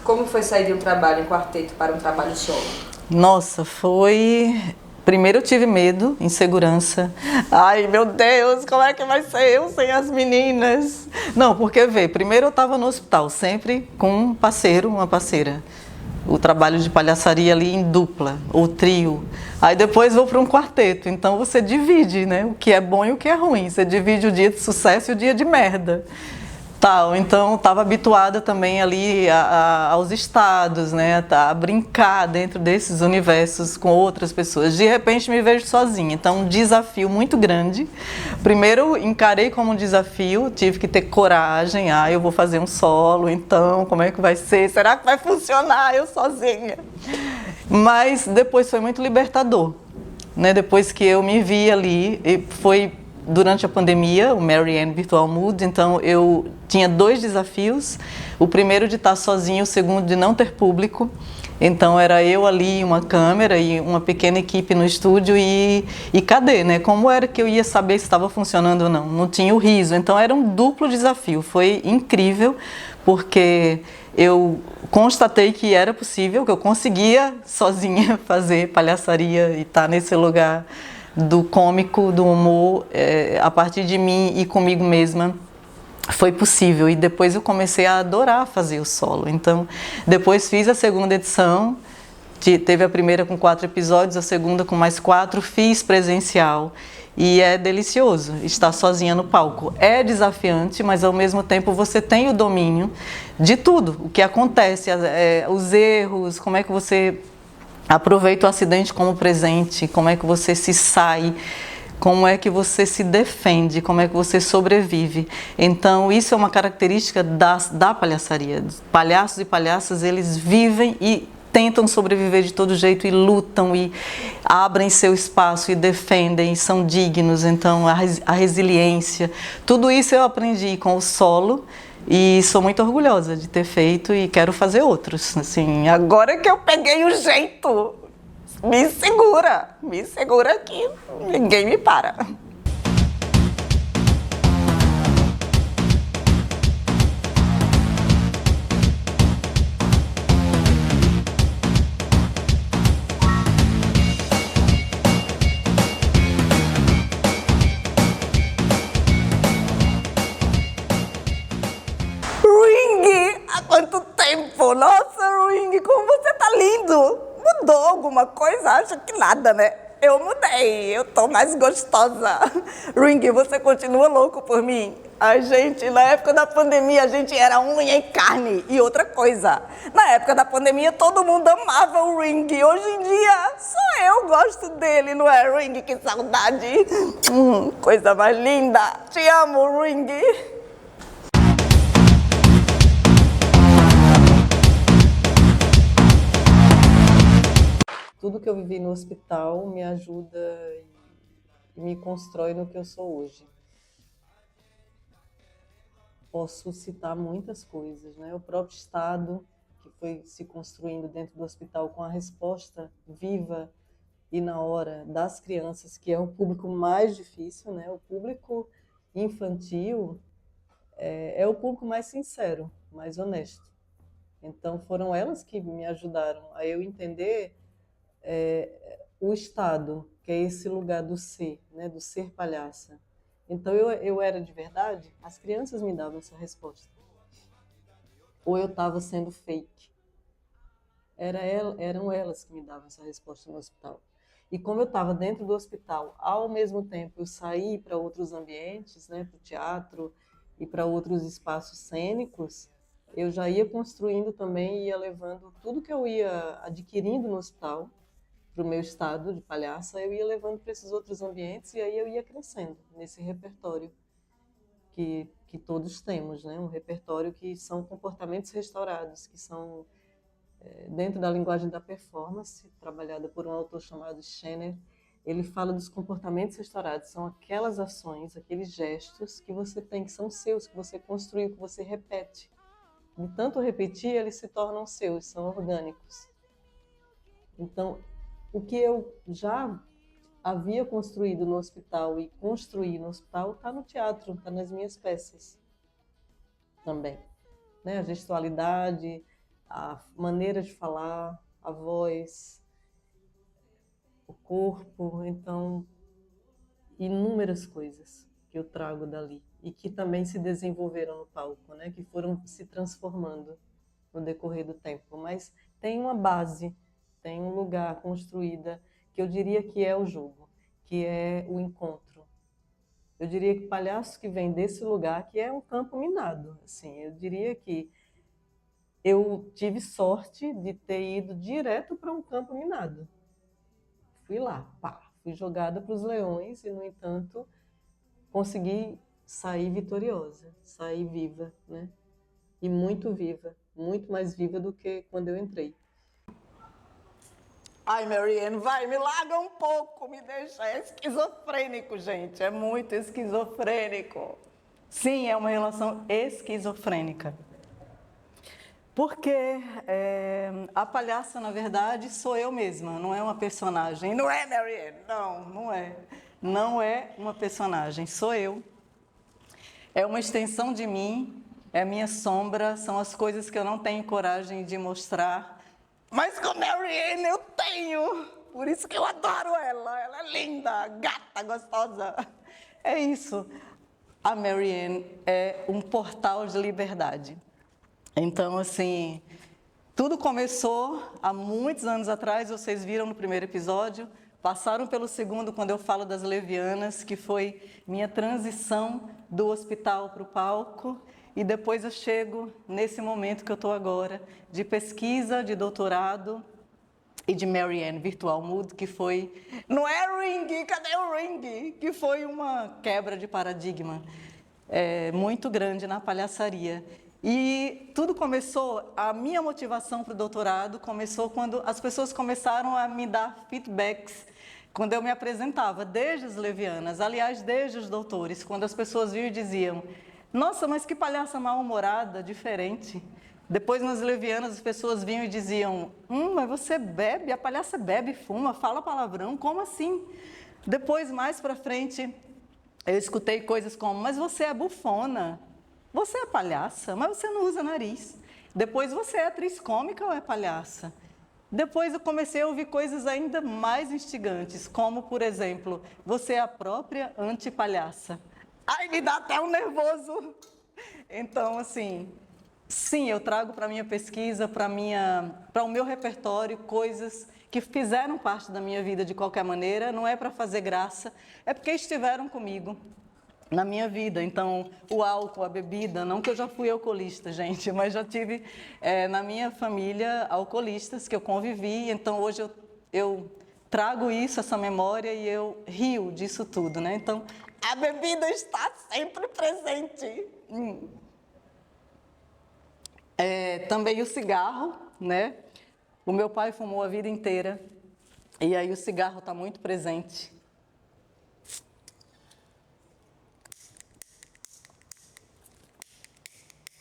Como foi sair de um trabalho em quarteto para um trabalho solo? Nossa, foi... Primeiro eu tive medo, insegurança. Ai, meu Deus, como é que vai ser eu sem as meninas? Não, porque, primeiro eu estava no hospital, sempre com um parceiro, uma parceira. O trabalho de palhaçaria ali em dupla, ou trio. Aí depois vou para um quarteto, então você divide, né? O que é bom e o que é ruim. Você divide o dia de sucesso e o dia de merda. Então estava habituada também ali aos estados, né, a brincar dentro desses universos com outras pessoas. De repente me vejo sozinha, então um desafio muito grande. Primeiro encarei como um desafio, tive que ter coragem, eu vou fazer um solo, então como é que vai ser? Será que vai funcionar eu sozinha? Mas depois foi muito libertador, né, depois que eu me vi ali, e foi... Durante a pandemia, o Mary Ann Virtual Mood, então eu tinha 2 desafios. O primeiro de estar sozinho, o segundo de não ter público. Então era eu ali, uma câmera e uma pequena equipe no estúdio e cadê, né? Como era que eu ia saber se estava funcionando ou não? Não tinha o riso, então era um duplo desafio. Foi incrível, porque eu constatei que era possível, que eu conseguia sozinha fazer palhaçaria e estar nesse lugar do cômico, do humor, a partir de mim e comigo mesma, foi possível. E depois eu comecei a adorar fazer o solo. Então, depois fiz a segunda edição, teve a primeira com 4 episódios, a segunda com mais 4, fiz presencial. E é delicioso estar sozinha no palco. É desafiante, mas ao mesmo tempo você tem o domínio de tudo, o que acontece, os erros, como é que você... Aproveita o acidente como presente, como é que você se sai, como é que você se defende, como é que você sobrevive. Então, isso é uma característica da palhaçaria. Palhaços e palhaças, eles vivem e tentam sobreviver de todo jeito e lutam e abrem seu espaço e defendem, e são dignos. Então, a resiliência, tudo isso eu aprendi com o solo. E sou muito orgulhosa de ter feito e quero fazer outros. Assim, agora que eu peguei o jeito, me segura que ninguém me para. Há quanto tempo? Nossa, Ring, como você tá lindo! Mudou alguma coisa? Acho que nada, né? Eu mudei, eu tô mais gostosa. Ring, você continua louco por mim? A gente, na época da pandemia, a gente era unha e carne. E outra coisa, na época da pandemia, todo mundo amava o Ring. Hoje em dia, só eu gosto dele, não é, Ring? Que saudade! Coisa mais linda! Te amo, Ring! Tudo que eu vivi no hospital me ajuda e me constrói no que eu sou hoje. Posso citar muitas coisas, né? O próprio estado que foi se construindo dentro do hospital com a resposta viva e na hora das crianças, que é o público mais difícil, né? O público infantil é o público mais sincero, mais honesto. Então foram elas que me ajudaram a eu entender o estado, que é esse lugar do ser, né, do ser palhaça. Então eu era de verdade, as crianças me davam essa resposta. Ou eu estava sendo fake. Eram elas que me davam essa resposta no hospital. E como eu estava dentro do hospital, ao mesmo tempo eu saí para outros ambientes, né, para o teatro e para outros espaços cênicos, eu já ia construindo também, ia levando tudo que eu ia adquirindo no hospital, para o meu estado de palhaça, eu ia levando para esses outros ambientes e aí eu ia crescendo nesse repertório que todos temos, né? Um repertório que são comportamentos restaurados, que são, dentro da linguagem da performance, trabalhada por um autor chamado Schenner, ele fala dos comportamentos restaurados, são aquelas ações, aqueles gestos que você tem, que são seus, que você construiu, que você repete. De tanto repetir, eles se tornam seus, são orgânicos. Então, o que eu já havia construído no hospital e construí no hospital está no teatro, está nas minhas peças também. Né? A gestualidade, a maneira de falar, a voz, o corpo, então inúmeras coisas que eu trago dali e que também se desenvolveram no palco, né? Que foram se transformando no decorrer do tempo. Mas tem uma base, tem um lugar construída que eu diria que é o jogo, que é o encontro. Eu diria que palhaço que vem desse lugar, que é um campo minado, assim, eu diria que eu tive sorte de ter ido direto para um campo minado. Fui lá, pá, fui jogada para os leões e, no entanto, consegui sair vitoriosa, sair viva, né? E muito viva, muito mais viva do que quando eu entrei. Ai, Marianne, vai, me larga um pouco, me deixa. É esquizofrênico, gente, é muito esquizofrênico. Sim, é uma relação esquizofrênica. Porque a palhaça, na verdade, sou eu mesma, não é uma personagem. Não é, Marianne? Não, não é. Não é uma personagem, sou eu. É uma extensão de mim, é a minha sombra, são as coisas que eu não tenho coragem de mostrar. Mas com a Marianne eu tenho, por isso que eu adoro ela é linda, gata, gostosa. É isso, a Marianne é um portal de liberdade. Então, assim, tudo começou há muitos anos atrás, vocês viram no primeiro episódio, passaram pelo segundo quando eu falo das levianas, que foi minha transição do hospital para o palco, e depois eu chego nesse momento que eu estou agora, de pesquisa, de doutorado e de Marianne Virtual Mood, que foi... Não é ring, cadê o ring? Que foi uma quebra de paradigma muito grande na palhaçaria. E tudo começou, a minha motivação para o doutorado começou quando as pessoas começaram a me dar feedbacks, quando eu me apresentava, desde as levianas, aliás, desde os doutores, quando as pessoas vinham e diziam: nossa, mas que palhaça mal-humorada, diferente. Depois, nas levianas, as pessoas vinham e diziam: mas você bebe, a palhaça bebe, fuma, fala palavrão, como assim? Depois, mais para frente, eu escutei coisas como: mas você é bufona, você é palhaça, mas você não usa nariz. Depois, você é atriz cômica ou é palhaça? Depois eu comecei a ouvir coisas ainda mais instigantes, como, por exemplo, você é a própria antipalhaça. Ai, me dá até um nervoso. Então, assim, sim, eu trago para a minha pesquisa, para o meu repertório, coisas que fizeram parte da minha vida de qualquer maneira, não é para fazer graça, é porque estiveram comigo na minha vida. Então, o álcool, a bebida, não que eu já fui alcoolista, gente, mas já tive na minha família alcoolistas que eu convivi, então hoje eu trago isso, essa memória, e eu rio disso tudo, né? Então, a bebida está sempre presente. Também o cigarro, né? O meu pai fumou a vida inteira, e aí o cigarro está muito presente.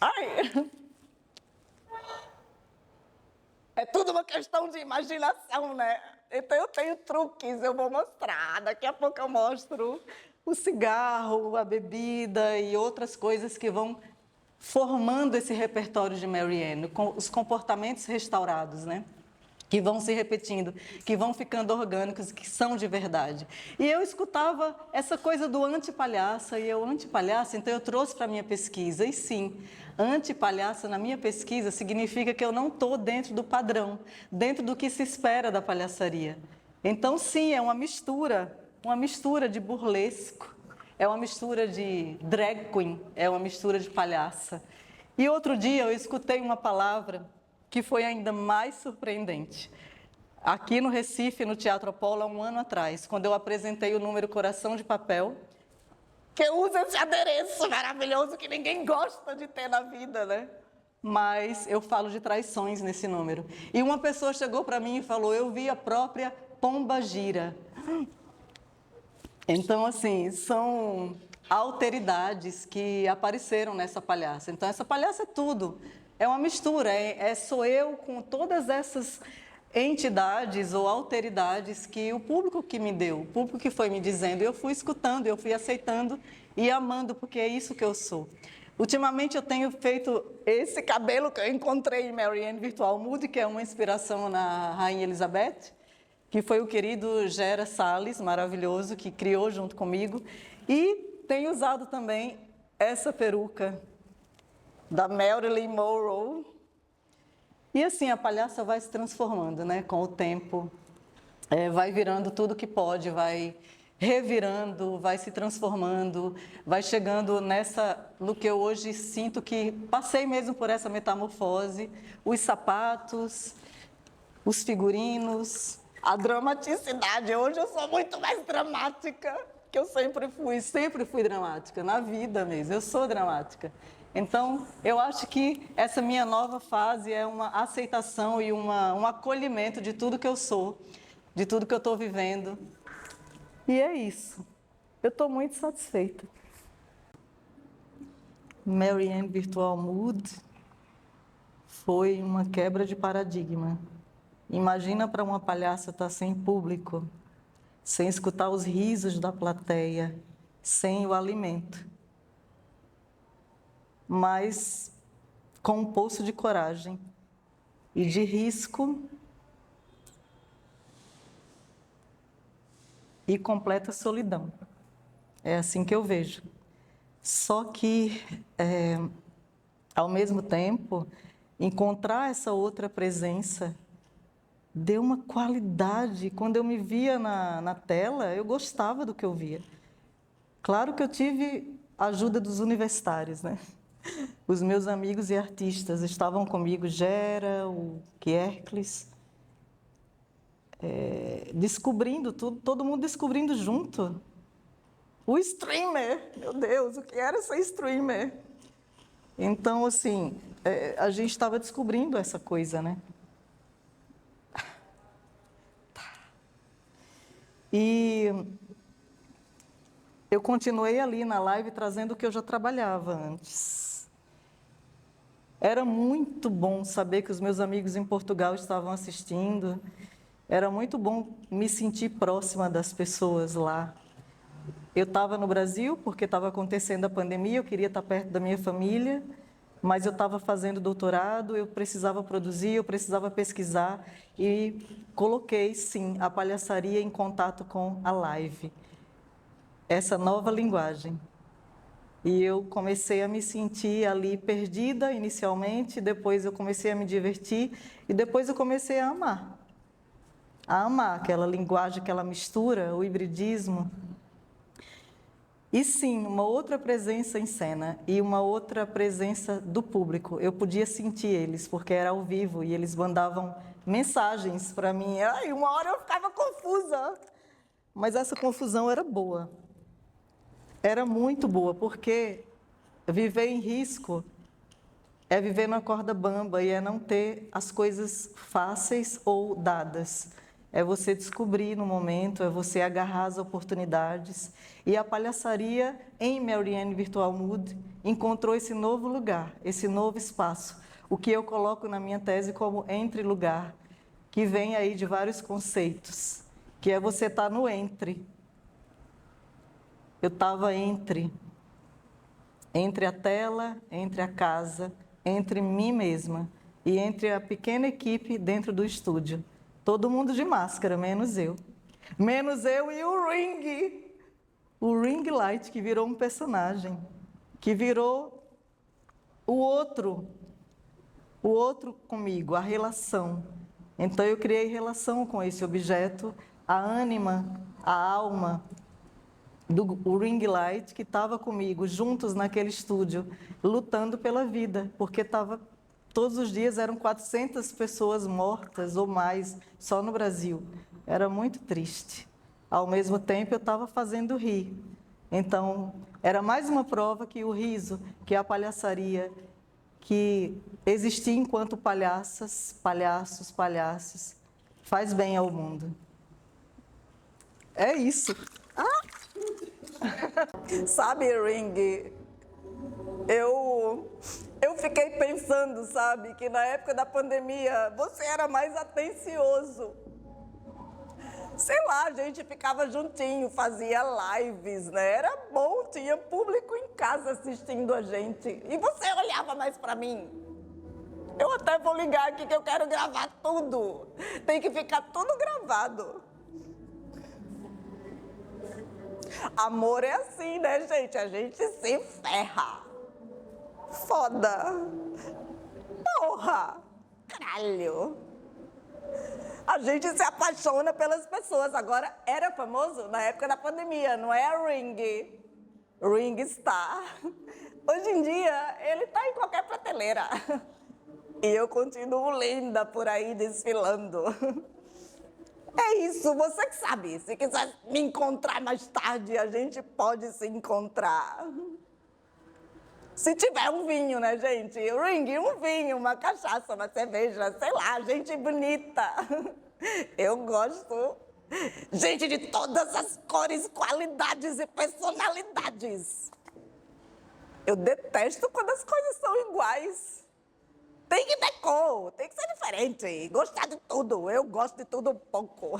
Ai! É tudo uma questão de imaginação, né? Então eu tenho truques, eu vou mostrar. Daqui a pouco eu mostro o cigarro, a bebida e outras coisas que vão formando esse repertório de Marianne, com os comportamentos restaurados, né? Que vão se repetindo, que vão ficando orgânicos, que são de verdade. E eu escutava essa coisa do antipalhaça, e eu antipalhaça, então eu trouxe para a minha pesquisa. E sim, antipalhaça na minha pesquisa significa que eu não estou dentro do padrão, dentro do que se espera da palhaçaria. Então sim, é uma mistura de burlesco, é uma mistura de drag queen, é uma mistura de palhaça. E outro dia eu escutei uma palavra que foi ainda mais surpreendente. Aqui no Recife, no Teatro Apolo, há um ano atrás, quando eu apresentei o número Coração de Papel, que eu uso esse adereço maravilhoso que ninguém gosta de ter na vida, né? Mas eu falo de traições nesse número. E uma pessoa chegou para mim e falou: eu vi a própria Pomba Gira. Então, assim, são alteridades que apareceram nessa palhaça. Então, essa palhaça é tudo. É uma mistura, sou eu com todas essas entidades ou alteridades que o público que me deu, o público que foi me dizendo, eu fui escutando, eu fui aceitando e amando, porque é isso que eu sou. Ultimamente eu tenho feito esse cabelo que eu encontrei em Marianne Virtual Mood, que é uma inspiração na Rainha Elizabeth, que foi o querido Gera Salles, maravilhoso, que criou junto comigo. E tenho usado também essa peruca da Marilyn Monroe. E assim, a palhaça vai se transformando, né? Com o tempo, vai virando tudo que pode, vai revirando, vai se transformando, vai chegando no que eu hoje sinto que passei mesmo por essa metamorfose, os sapatos, os figurinos, a dramaticidade. Hoje eu sou muito mais dramática, que eu sempre fui dramática, na vida mesmo, eu sou dramática. Então, eu acho que essa minha nova fase é uma aceitação e um acolhimento de tudo que eu sou, de tudo que eu estou vivendo. E é isso. Eu estou muito satisfeita. Marianne Virtual Mood foi uma quebra de paradigma. Imagina para uma palhaça estar sem público, sem escutar os risos da plateia, sem o alimento. Mas com um poço de coragem e de risco e completa solidão. É assim que eu vejo. Só que, ao mesmo tempo, encontrar essa outra presença deu uma qualidade. Quando eu me via na tela, eu gostava do que eu via. Claro que eu tive a ajuda dos universitários, né? Os meus amigos e artistas estavam comigo, Gera, o Kierkles, descobrindo tudo, todo mundo descobrindo junto. O streamer, meu Deus, o que era ser streamer? Então, assim, a gente estava descobrindo essa coisa, né? E eu continuei ali na live trazendo o que eu já trabalhava antes. Era muito bom saber que os meus amigos em Portugal estavam assistindo. Era muito bom me sentir próxima das pessoas lá. Eu estava no Brasil porque estava acontecendo a pandemia, eu queria estar perto da minha família, mas eu estava fazendo doutorado, eu precisava produzir, eu precisava pesquisar e coloquei, sim, a palhaçaria em contato com a live, essa nova linguagem. E eu comecei a me sentir ali perdida inicialmente, depois eu comecei a me divertir e depois eu comecei a amar aquela linguagem, aquela mistura, o hibridismo. E sim, uma outra presença em cena e uma outra presença do público. Eu podia sentir eles, porque era ao vivo e eles mandavam mensagens para mim. Ai, uma hora eu ficava confusa, mas essa confusão era boa. Era muito boa, porque viver em risco é viver na corda bamba e é não ter as coisas fáceis ou dadas. É você descobrir no momento, é você agarrar as oportunidades. E a palhaçaria em Marianne Virtual Mood encontrou esse novo lugar, esse novo espaço. O que eu coloco na minha tese como entre-lugar, que vem aí de vários conceitos, que é você estar no entre. Eu estava entre a tela, entre a casa, entre mim mesma e entre a pequena equipe dentro do estúdio. Todo mundo de máscara, menos eu. Menos eu e o Ring. O Ring Light, que virou um personagem. Que virou o outro comigo, a relação. Então eu criei relação com esse objeto, a ânima, a alma do Ring Light, que estava comigo, juntos naquele estúdio, lutando pela vida, porque todos os dias eram 400 pessoas mortas ou mais, só no Brasil. Era muito triste. Ao mesmo tempo, eu estava fazendo rir. Então, era mais uma prova que o riso, que a palhaçaria, que existir enquanto palhaças, palhaços, palhaças, faz bem ao mundo. É isso. Sabe, Ring, eu fiquei pensando, sabe, que na época da pandemia você era mais atencioso. Sei lá, a gente ficava juntinho, fazia lives, né? Era bom, tinha público em casa assistindo a gente. E você olhava mais pra mim. Eu até vou ligar aqui que eu quero gravar tudo. Tem que ficar tudo gravado. Amor é assim, né, gente? A gente se ferra. Foda. Porra. Caralho. A gente se apaixona pelas pessoas. Agora, era famoso na época da pandemia, não é a Ring. Ring Star. Hoje em dia, ele tá em qualquer prateleira. E eu continuo linda por aí desfilando. É isso, você que sabe. Se quiser me encontrar mais tarde, a gente pode se encontrar. Se tiver um vinho, né, gente? Ring, um vinho, uma cachaça, uma cerveja, sei lá, gente bonita. Eu gosto. Gente de todas as cores, qualidades e personalidades. Eu detesto quando as coisas são iguais. Tem que ter cor, tem que ser diferente, gostar de tudo. Eu gosto de tudo um pouco.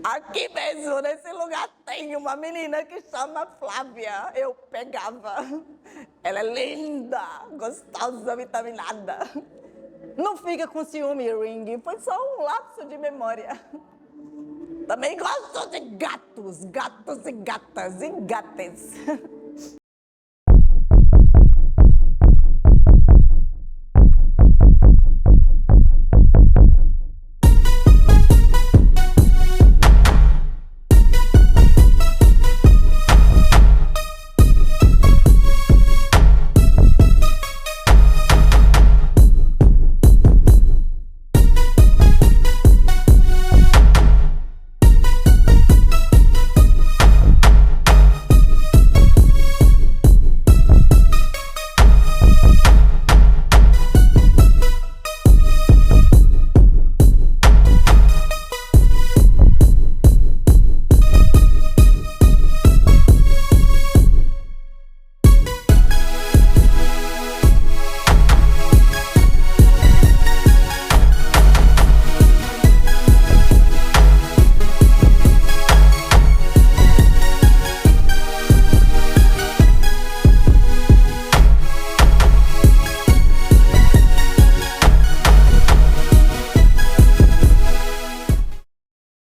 Aqui mesmo, nesse lugar, tem uma menina que chama Flávia. Eu pegava. Ela é linda, gostosa, vitaminada. Não fica com ciúme, Ring. Foi só um lapso de memória. Também gosto de gatos, gatos e gatas e gates.